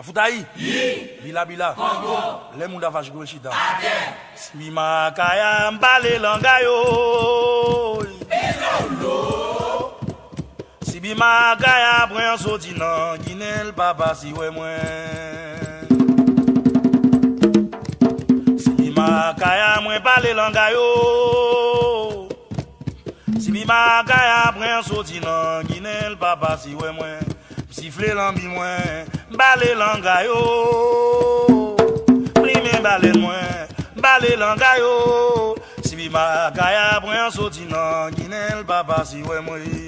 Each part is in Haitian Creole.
Afutayi. Bila bila. Le munda vache go chita. Si makaya mbale langayo. Si bi makaya pren soti nan Guinée papa si we mwen. Si bi makaya mwen pale langayo. Si bi makaya pren soti nan Guinée papa si we mwen. Siffle lambi mwen, balé langayo. Prime balé mwen, balé langayo. Si bi makaya pren soti nan Guinée papa si we mwen.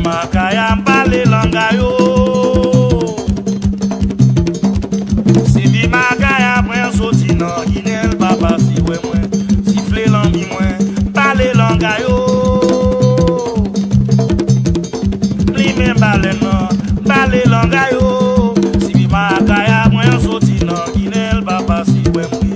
Makaya mbale langayo. Si bi makaya pren soti nan Guinée papa si we mwen. Siffle lambi mwen, bale langayo. Prime bale nan, bale langayo. Si bi makaya pren soti nan Guinée papa si we mwen.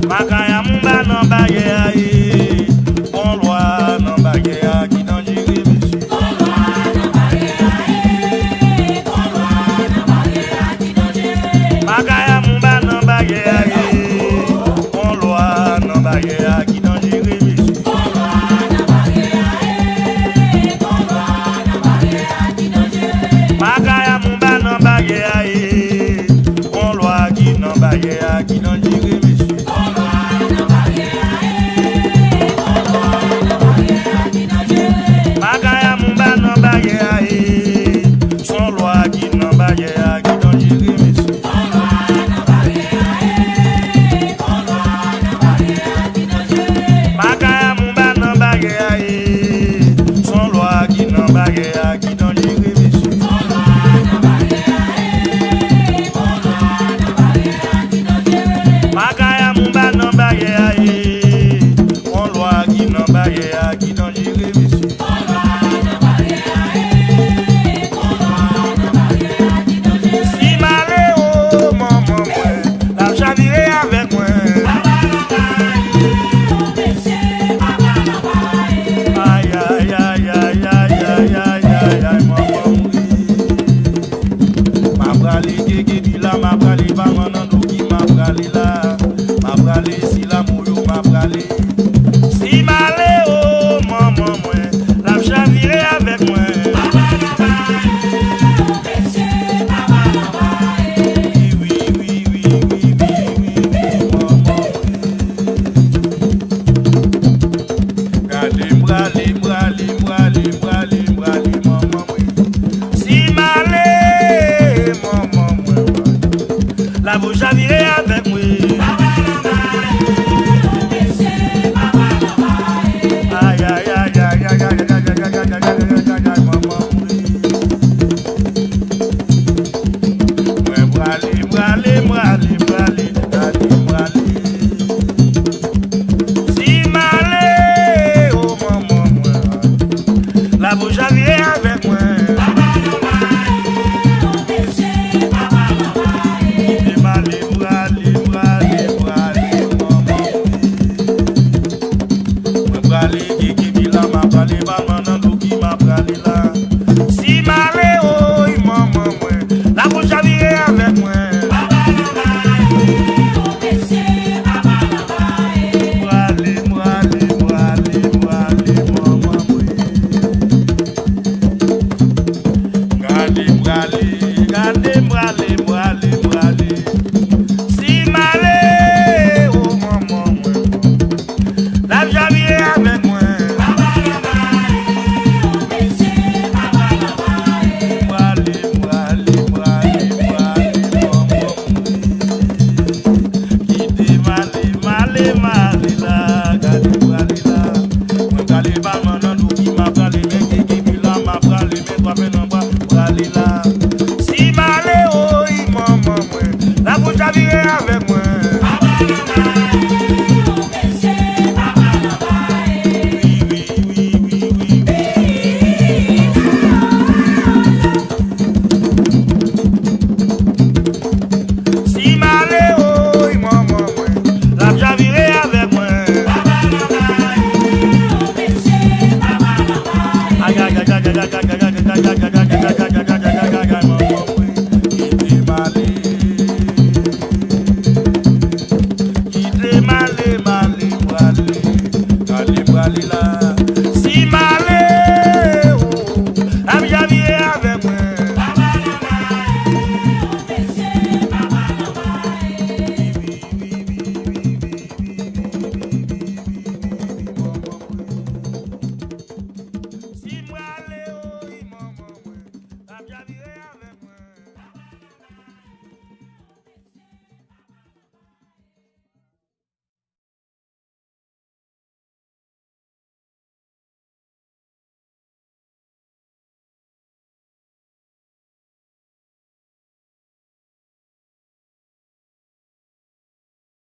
Makaya mumba nan baye aye. On loi nan baye a qui dans jiri monsieur. On loi nan baye aye. On loi nan baye a qui dans jiri. Makaya mumba nan baye aye. On loi nan baye a qui dans jiri monsieur. On loi nan baye aye. On loi nan baye a qui dans jiri. Makaya mumba nan baye aye. On loi qui nan baye a qui dans jiri.